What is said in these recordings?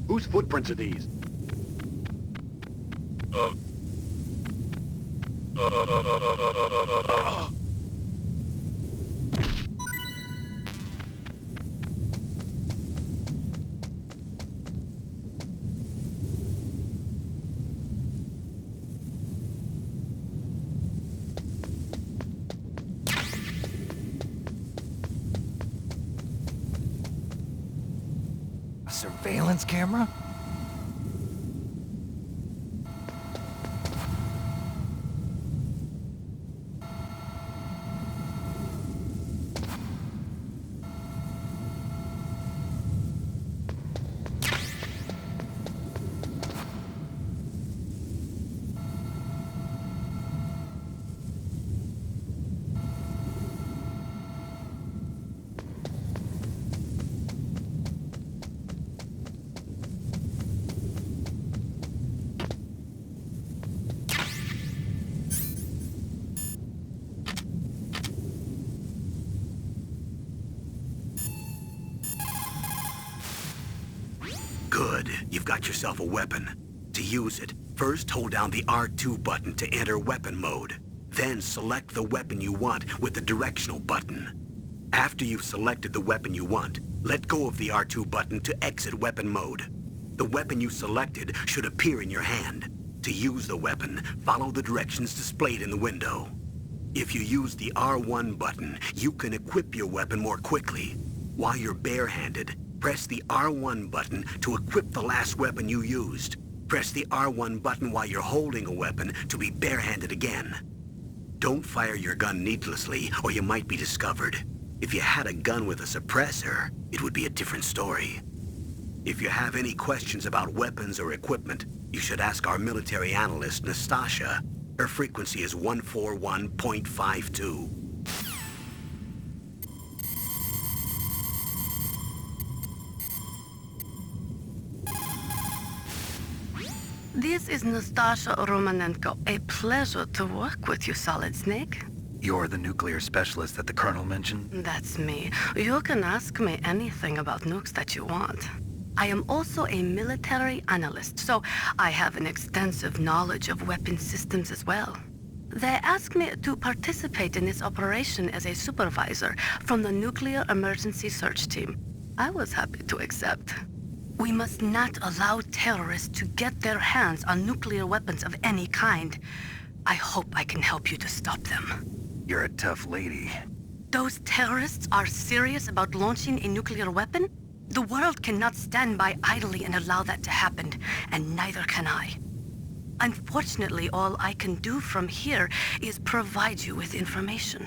Whose footprints are these? A surveillance camera? Good. You've got yourself a weapon. To use it, first hold down the R2 button to enter weapon mode. Then select the weapon you want with the directional button. After you've selected the weapon you want, let go of the R2 button to exit weapon mode. The weapon you selected should appear in your hand. To use the weapon, follow the directions displayed in the window. If you use the R1 button, you can equip your weapon more quickly. While you're barehanded, press the R1 button to equip the last weapon you used. Press the R1 button while you're holding a weapon to be barehanded again. Don't fire your gun needlessly, or you might be discovered. If you had a gun with a suppressor, it would be a different story. If you have any questions about weapons or equipment, you should ask our military analyst, Nastasha. Her frequency is 141.52. This is Nastasha Romanenko. A pleasure to work with you, Solid Snake. You're the nuclear specialist that the Colonel mentioned? That's me. You can ask me anything about nukes that you want. I am also a military analyst, so I have an extensive knowledge of weapon systems as well. They asked me to participate in this operation as a supervisor from the Nuclear Emergency Search Team. I was happy to accept. We must not allow terrorists to get their hands on nuclear weapons of any kind. I hope I can help you to stop them. You're a tough lady. Those terrorists are serious about launching a nuclear weapon? The world cannot stand by idly and allow that to happen, and neither can I. Unfortunately, all I can do from here is provide you with information.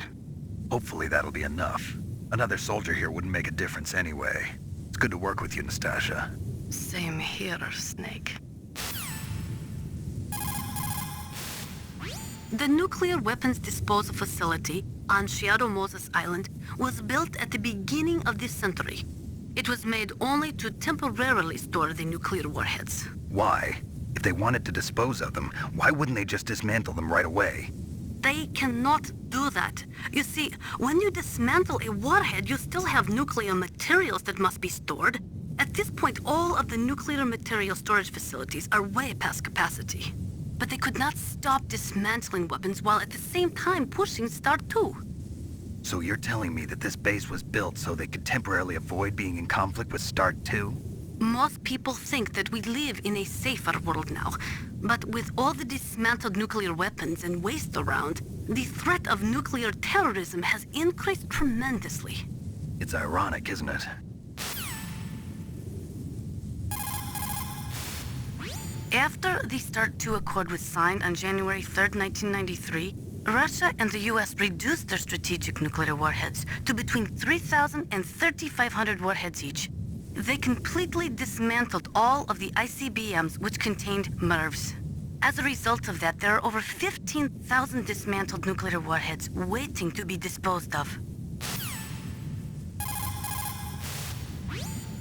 Hopefully that'll be enough. Another soldier here wouldn't make a difference anyway. It's good to work with you, Nastasha. Same here, Snake. The nuclear weapons disposal facility on Shadow Moses Island was built at the beginning of this century. It was made only to temporarily store the nuclear warheads. Why? If they wanted to dispose of them, why wouldn't they just dismantle them right away? They cannot do that. You see, when you dismantle a warhead, you still have nuclear materials that must be stored. At this point, all of the nuclear material storage facilities are way past capacity. But they could not stop dismantling weapons while at the same time pushing Start 2. So you're telling me that this base was built so they could temporarily avoid being in conflict with Start 2? Most people think that we live in a safer world now. But with all the dismantled nuclear weapons and waste around, the threat of nuclear terrorism has increased tremendously. It's ironic, isn't it? After the Start 2 Accord was signed on January 3rd, 1993, Russia and the US reduced their strategic nuclear warheads to between 3,000 and 3,500 warheads each. They completely dismantled all of the ICBMs which contained MIRVs. As a result of that, there are over 15,000 dismantled nuclear warheads waiting to be disposed of.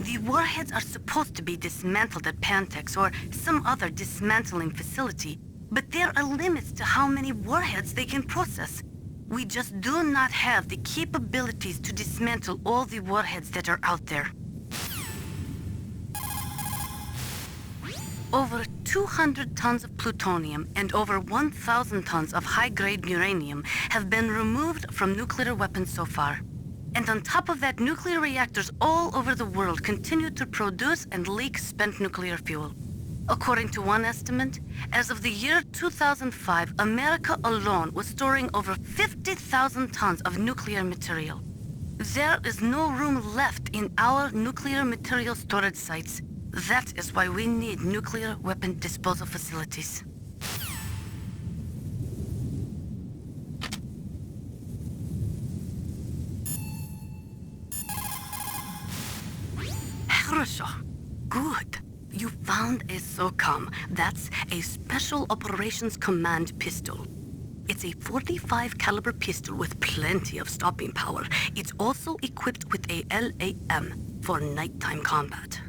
The warheads are supposed to be dismantled at Pantex or some other dismantling facility, but there are limits to how many warheads they can process. We just do not have the capabilities to dismantle all the warheads that are out there. Over 200 tons of plutonium and over 1,000 tons of high-grade uranium have been removed from nuclear weapons so far. And on top of that, nuclear reactors all over the world continue to produce and leak spent nuclear fuel. According to one estimate, as of the year 2005, America alone was storing over 50,000 tons of nuclear material. There is no room left in our nuclear material storage sites. That is why we need nuclear weapon disposal facilities. Хорошо. Good. You found a SOCOM. That's a Special Operations Command pistol. It's a .45 caliber pistol with plenty of stopping power. It's also equipped with a LAM for nighttime combat.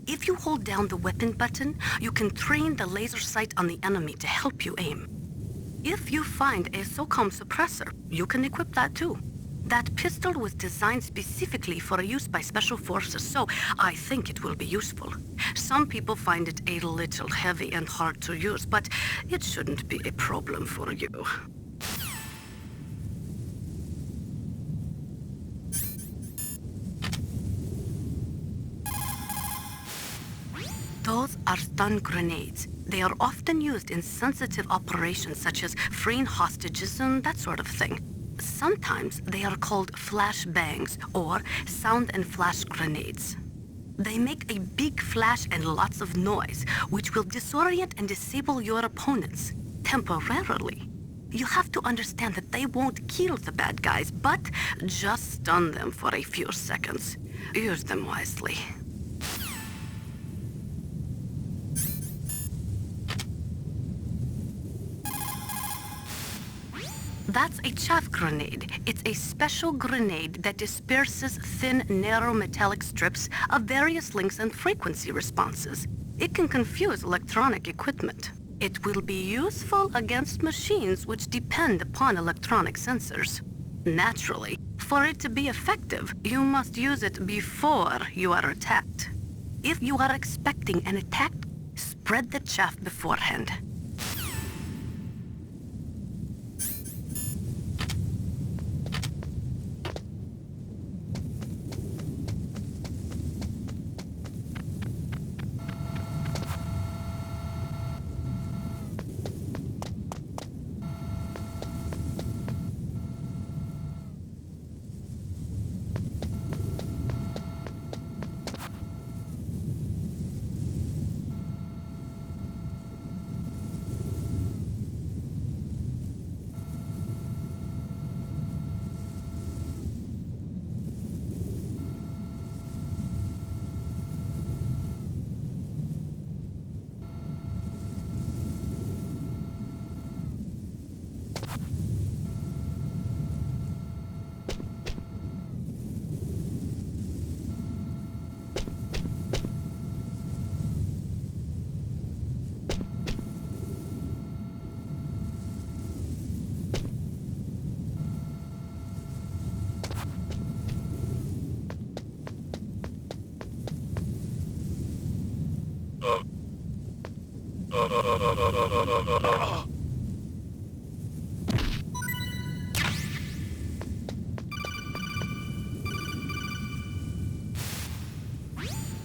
If you hold down the weapon button, you can train the laser sight on the enemy to help you aim. If you find a SOCOM suppressor, you can equip that too. That pistol was designed specifically for use by special forces, so I think it will be useful. Some people find it a little heavy and hard to use, but it shouldn't be a problem for you. Those are stun grenades. They are often used in sensitive operations such as freeing hostages and that sort of thing. Sometimes they are called flash bangs or sound and flash grenades. They make a big flash and lots of noise, which will disorient and disable your opponents temporarily. You have to understand that they won't kill the bad guys, but just stun them for a few seconds. Use them wisely. That's a chaff grenade. It's a special grenade that disperses thin, narrow metallic strips of various lengths and frequency responses. It can confuse electronic equipment. It will be useful against machines which depend upon electronic sensors. Naturally, for it to be effective, you must use it before you are attacked. If you are expecting an attack, spread the chaff beforehand.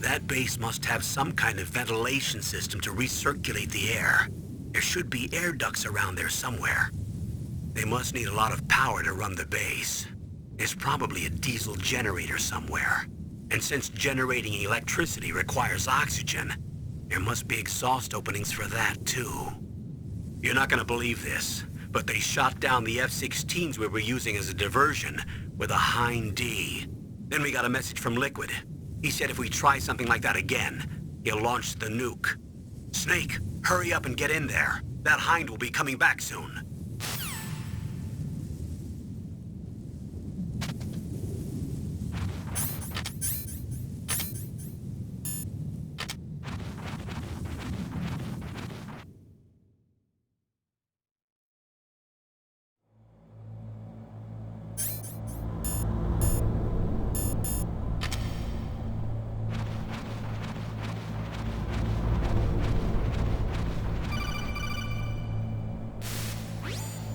That base must have some kind of ventilation system to recirculate the air. There should be air ducts around there somewhere. They must need a lot of power to run the base. There's probably a diesel generator somewhere. And since generating electricity requires oxygen, there must be exhaust openings for that too. You're not gonna believe this, but they shot down the F-16s we were using as a diversion with a Hind D. Then we got a message from Liquid. He said if we try something like that again, he'll launch the nuke. Snake, hurry up and get in there. That Hind will be coming back soon.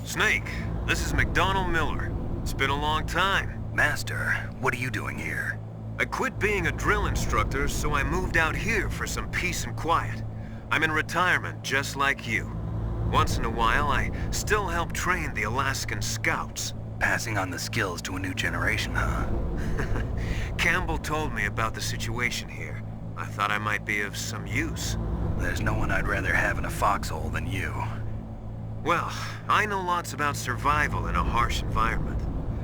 Snake, this is McDonald Miller. It's been a long time. Master, what are you doing here? I quit being a drill instructor, so I moved out here for some peace and quiet. I'm in retirement, just like you. Once in a while, I still help train the Alaskan Scouts. Passing on the skills to a new generation, huh? Campbell told me about the situation here. I thought I might be of some use. There's no one I'd rather have in a foxhole than you. Well, I know lots about survival in a harsh environment.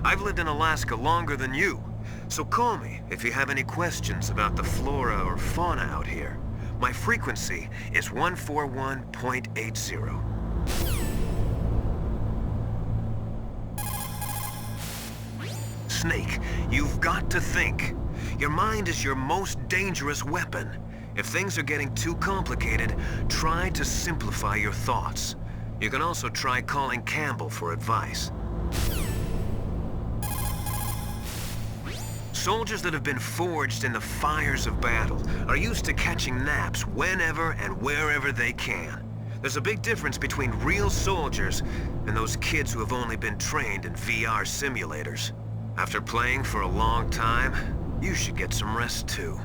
I've lived in Alaska longer than you, so call me if you have any questions about the flora or fauna out here. My frequency is 141.80. Snake, you've got to think. Your mind is your most dangerous weapon. If things are getting too complicated, try to simplify your thoughts. You can also try calling Campbell for advice. Soldiers that have been forged in the fires of battle are used to catching naps whenever and wherever they can. There's a big difference between real soldiers and those kids who have only been trained in VR simulators. After playing for a long time, you should get some rest too.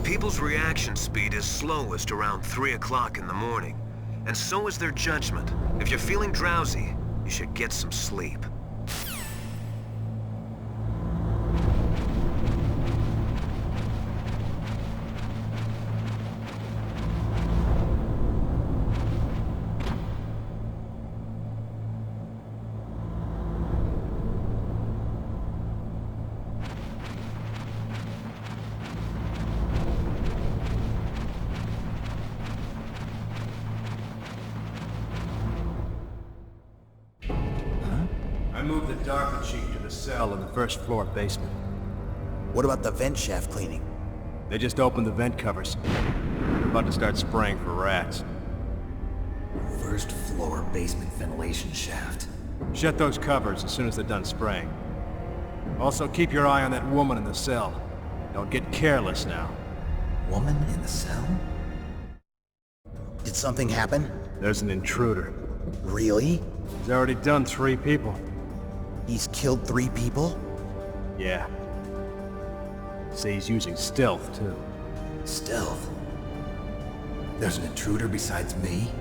People's reaction speed is slowest around 3 o'clock in the morning, and so is their judgment. If you're feeling drowsy, you should get some sleep. I moved the Darker Chief to the cell in the first floor basement. What about the vent shaft cleaning? They just opened the vent covers. They're about to start spraying for rats. First floor basement ventilation shaft. Shut those covers as soon as they're done spraying. Also, keep your eye on that woman in the cell. Don't get careless now. Woman in the cell? Did something happen? There's an intruder. Really? He's already done 3 people. He's killed 3 people? Yeah. Say he's using stealth, too. Stealth? There's an intruder besides me?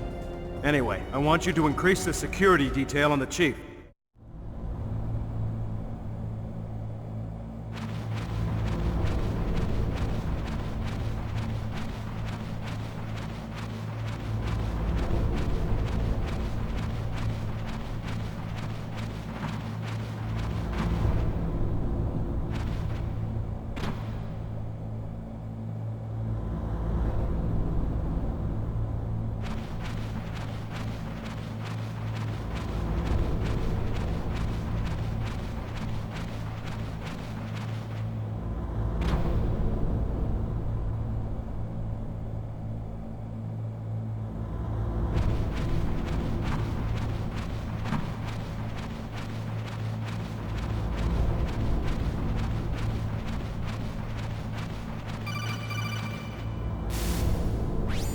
Anyway, I want you to increase the security detail on the Chief.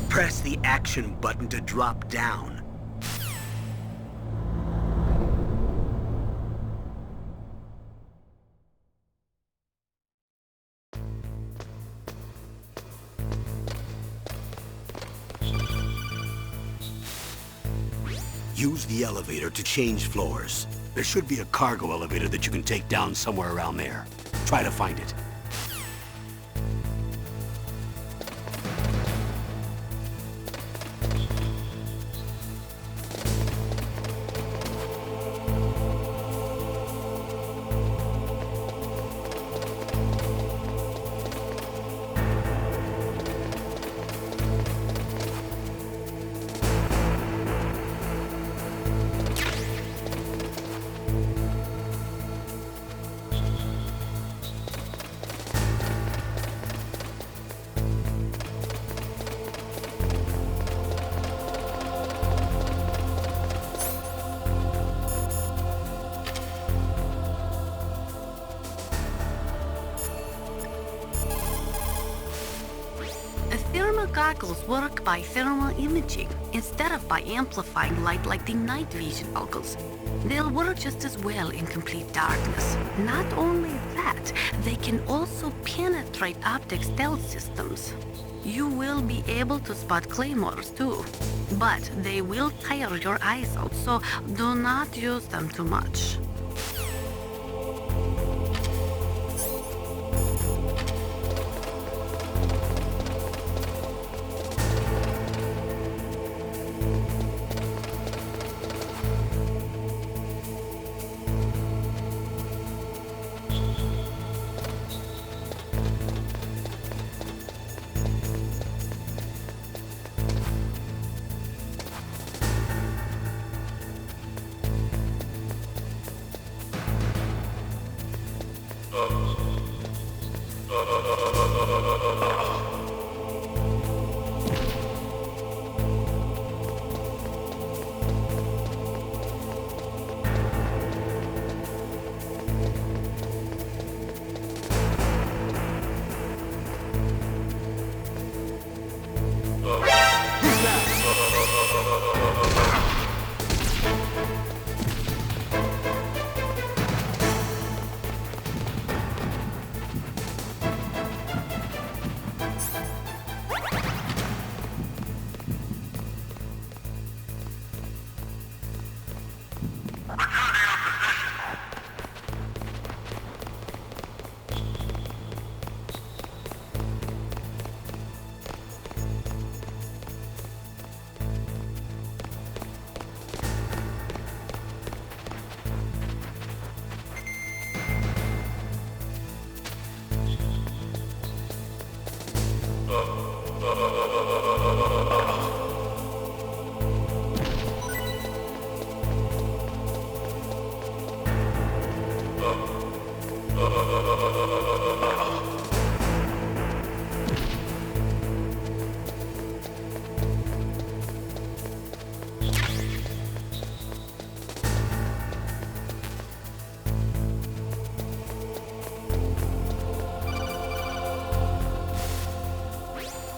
Press the action button to drop down. Use the elevator to change floors. There should be a cargo elevator that you can take down somewhere around there. Try to find it. Your goggles work by thermal imaging instead of by amplifying light like the night vision goggles. They'll work just as well in complete darkness. Not only that, they can also penetrate optic stealth systems. You will be able to spot claymores too, but they will tire your eyes out, so do not use them too much.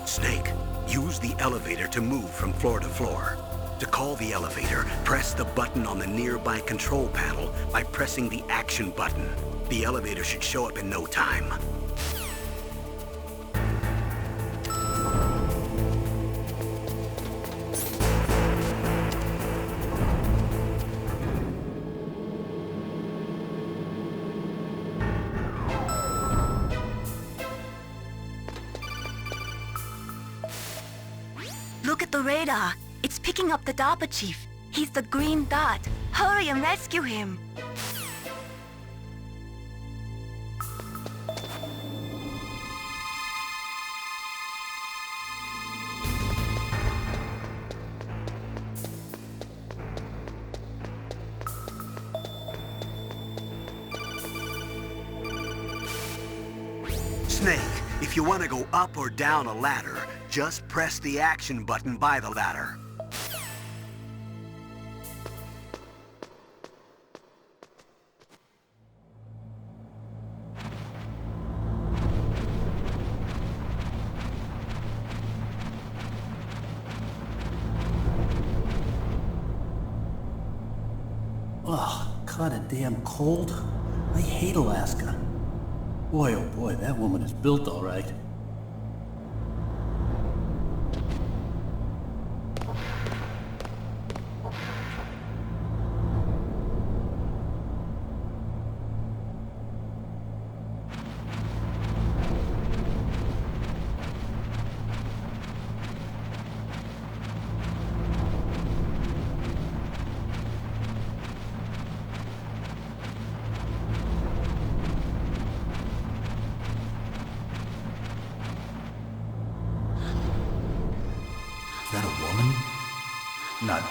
Snake, use the elevator to move from floor to floor. To call the elevator, press the button on the nearby control panel by pressing the action button. The elevator should show up in no time. Look at the radar. It's picking up the DARPA chief. He's the green dot. Hurry and rescue him. Snake, if you want to go up or down a ladder, just press the action button by the ladder. Ugh, kinda damn cold. I hate Alaska. Boy, oh boy, that woman is built all right. Is that a woman? Not.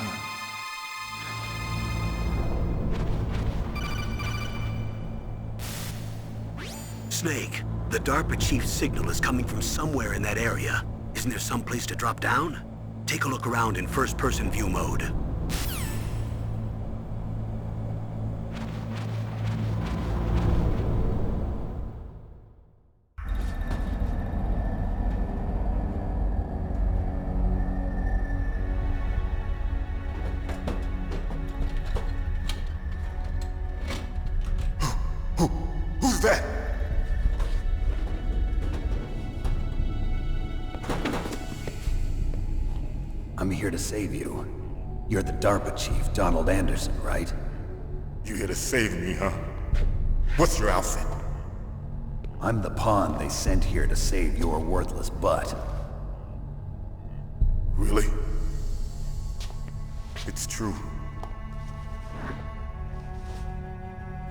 Snake, the DARPA chief's signal is coming from somewhere in that area. Isn't there some place to drop down? Take a look around in first-person view mode. I'm here to save you. You're the DARPA chief, Donald Anderson, right? You here to save me, huh? What's your outfit? I'm the pawn they sent here to save your worthless butt. Really? It's true.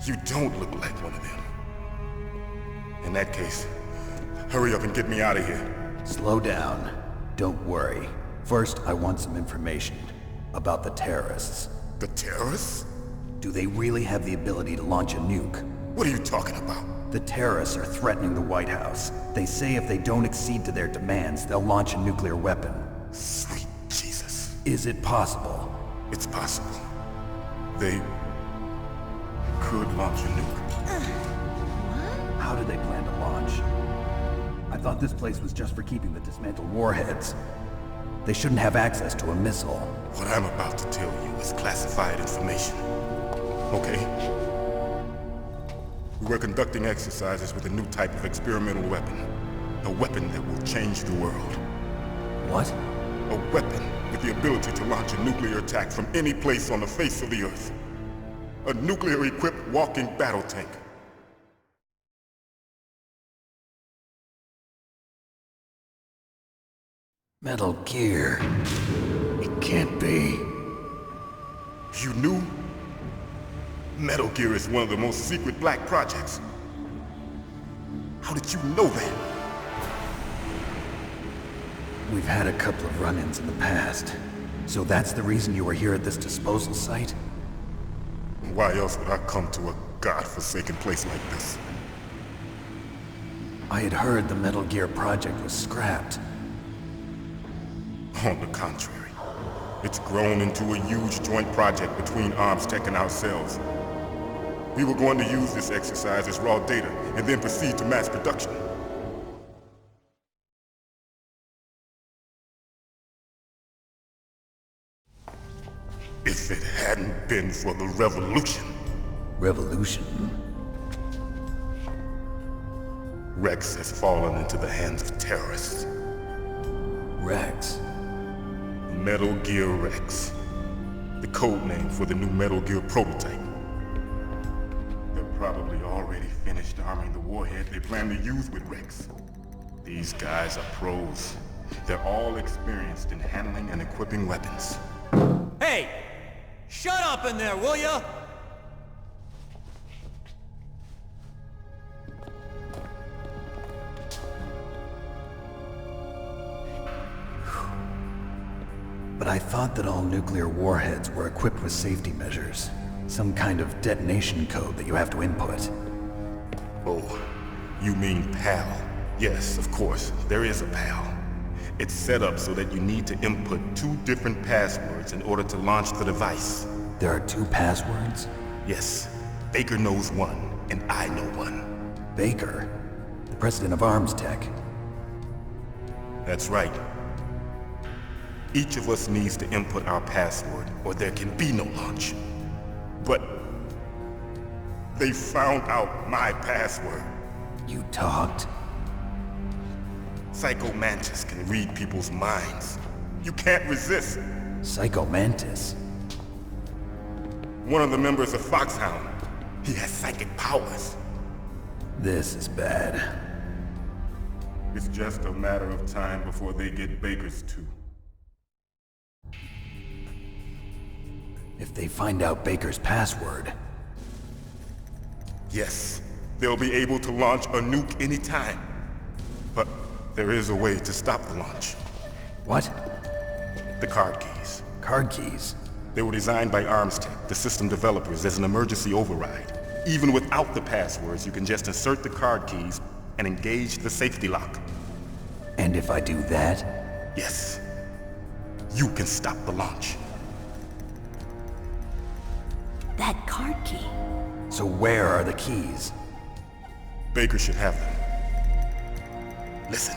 You don't look like one of them. In that case, hurry up and get me out of here. Slow down. Don't worry. First, I want some information about the terrorists. The terrorists? Do they really have the ability to launch a nuke? What are you talking about? The terrorists are threatening the White House. They say if they don't accede to their demands, they'll launch a nuclear weapon. Sweet Jesus. Is it possible? It's possible. They could launch a nuke. How do they plan to launch? I thought this place was just for keeping the dismantled warheads. They shouldn't have access to a missile. What I'm about to tell you is classified information. Okay? We were conducting exercises with a new type of experimental weapon. A weapon that will change the world. What? A weapon with the ability to launch a nuclear attack from any place on the face of the Earth. A nuclear-equipped walking battle tank. Metal Gear. It can't be. You knew? Metal Gear is one of the most secret black projects. How did you know that? We've had a couple of run-ins in the past. So that's the reason you were here at this disposal site? Why else would I come to a godforsaken place like this? I had heard the Metal Gear project was scrapped. On the contrary, it's grown into a huge joint project between ArmsTech and ourselves. We were going to use this exercise as raw data and then proceed to mass production. If it hadn't been for the revolution. Revolution? Rex has fallen into the hands of terrorists. Rex? Metal Gear Rex. The code name for the new Metal Gear prototype. They're probably already finished arming the warhead they plan to use with Rex. These guys are pros. They're all experienced in handling and equipping weapons. Hey! Shut up in there, will ya? But I thought that all nuclear warheads were equipped with safety measures. Some kind of detonation code that you have to input. Oh, you mean PAL? Yes, of course, there is a PAL. It's set up so that you need to input 2 different passwords in order to launch the device. There are 2 passwords? Yes. Baker knows one, and I know one. Baker? The president of ArmsTech? That's right. Each of us needs to input our password, or there can be no launch. But they found out my password. You talked? Psycho Mantis can read people's minds. You can't resist. Psycho Mantis? One of the members of Foxhound. He has psychic powers. This is bad. It's just a matter of time before they get Baker's too. If they find out Baker's password... Yes, they'll be able to launch a nuke anytime. But there is a way to stop the launch. What? The card keys. Card keys? They were designed by ArmsTech, the system developers, as an emergency override. Even without the passwords, you can just insert the card keys and engage the safety lock. And if I do that? Yes. You can stop the launch. That card key. So where are the keys? Baker should have them. Listen,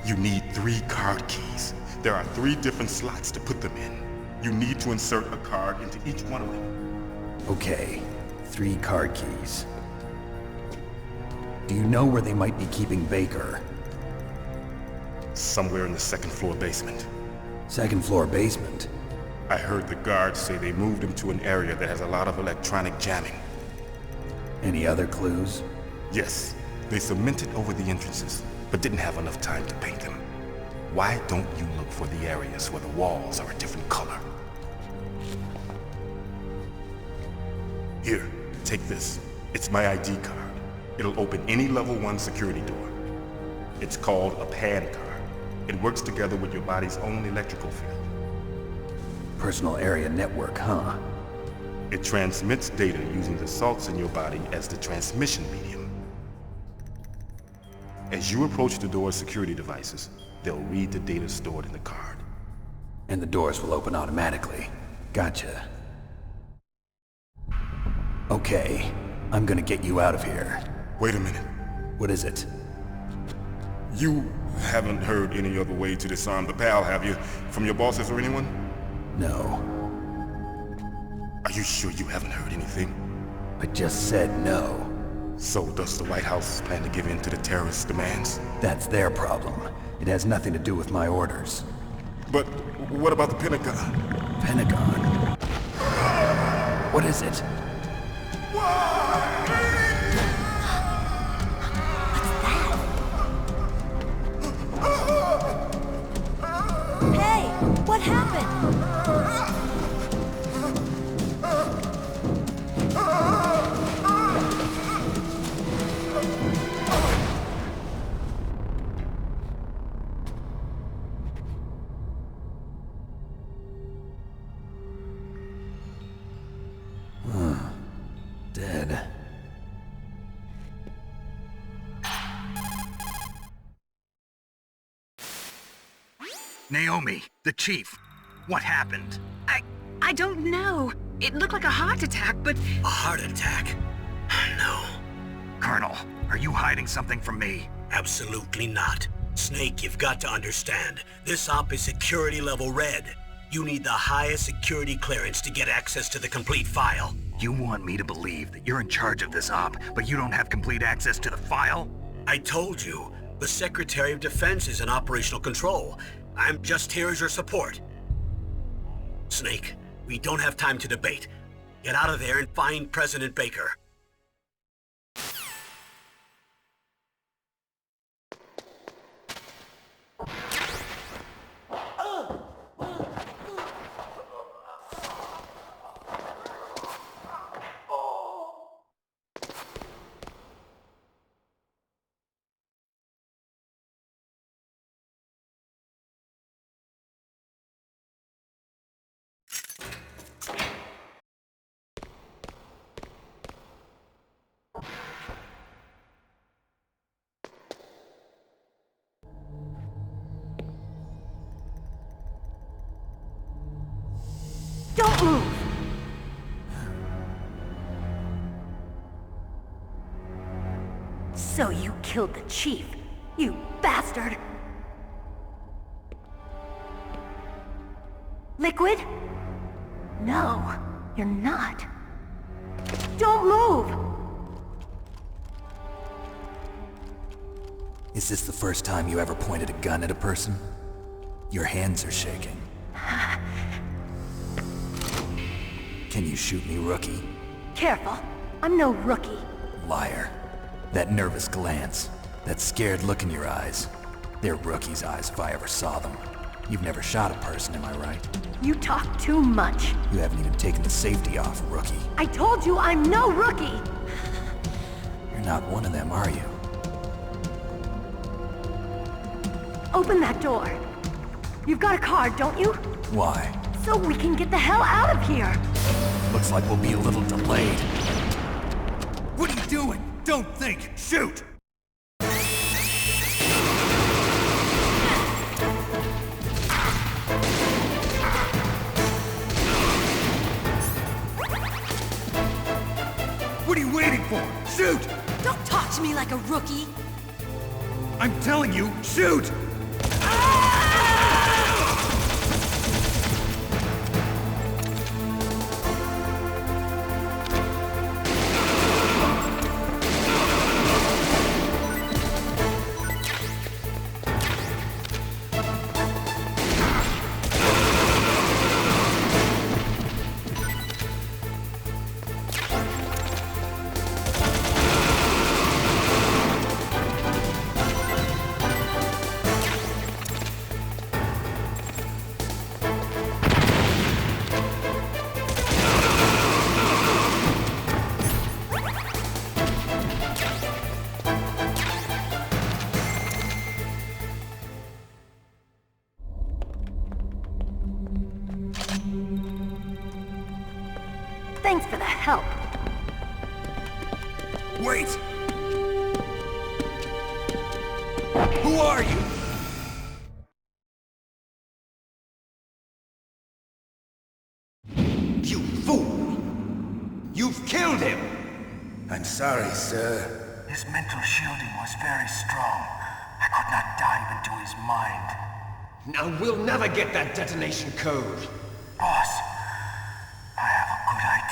you need 3 card keys. There are 3 different slots to put them in. You need to insert a card into each one of them. Okay, 3 card keys. Do you know where they might be keeping Baker? Somewhere in the 2nd floor basement. Second floor basement. I heard the guards say they moved him to an area that has a lot of electronic jamming. Any other clues? Yes, they cemented over the entrances, but didn't have enough time to paint them. Why don't you look for the areas where the walls are a different color? Here, take this. It's my ID card. It'll open any level 1 security door. It's called a PAN card. It works together with your body's own electrical field. Personal area network, huh? It transmits data using the salts in your body as the transmission medium. As you approach the door's security devices, they'll read the data stored in the card. And the doors will open automatically. Gotcha. Okay, I'm gonna get you out of here. Wait a minute. What is it? You haven't heard any other way to disarm the PAL, have you? From your bosses or anyone? No. Are you sure you haven't heard anything? I just said no. So does the White House plan to give in to the terrorists' demands? That's their problem. It has nothing to do with my orders. But what about the Pentagon? Pentagon? What is it? Hey, what happened? Dead. Naomi, the chief. What happened? I don't know. It looked like a heart attack, but... A heart attack? No. Colonel, are you hiding something from me? Absolutely not. Snake, you've got to understand. This op is security level red. You need the highest security clearance to get access to the complete file. You want me to believe that you're in charge of this op, but you don't have complete access to the file? I told you, the Secretary of Defense is in operational control. I'm just here as your support. Snake, we don't have time to debate. Get out of there and find President Baker. Don't move! So you killed the chief, you bastard! Liquid? No, you're not. Don't move! Is this the first time you ever pointed a gun at a person? Your hands are shaking. Can you shoot me, rookie? Careful, I'm no rookie. Liar. That nervous glance, that scared look in your eyes. They're rookie's eyes if I ever saw them. You've never shot a person, am I right? You talk too much. You haven't even taken the safety off, rookie. I told you I'm no rookie! You're not one of them, are you? Open that door. You've got a card, don't you? Why? So we can get the hell out of here! Looks like we'll be a little delayed. What are you doing? Don't think! Shoot! What are you waiting for? Shoot! Don't talk to me like a rookie! I'm telling you, shoot! Thanks for the help. Wait! Who are you? You fool! You've killed him! I'm sorry, sir. His mental shielding was very strong. I could not dive into his mind. Now we'll never get that detonation code. Boss, I have a good idea.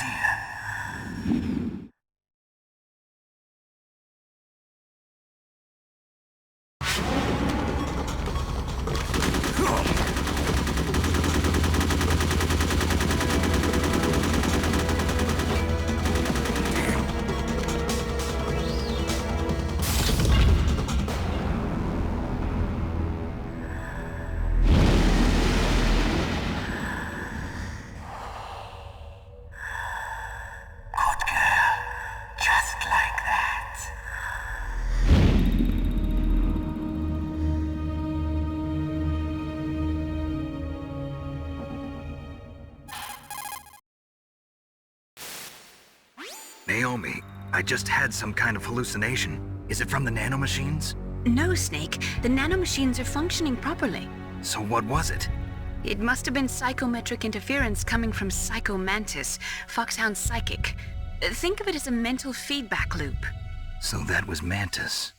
Naomi, I just had some kind of hallucination. Is it from the nanomachines? No, Snake. The nanomachines are functioning properly. So what was it? It must have been psychometric interference coming from Psycho Mantis, Foxhound's psychic. Think of it as a mental feedback loop. So that was Mantis.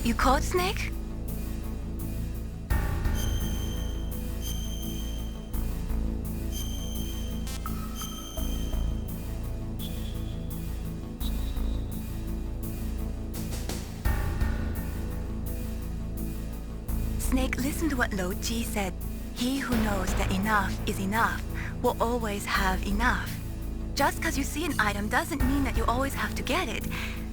You caught Snake? Snake, listen to what Lo Ji said. He who knows that enough is enough will always have enough. Just because you see an item doesn't mean that you always have to get it.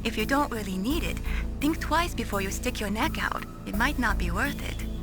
If you don't really need it, think twice before you stick your neck out. It might not be worth it.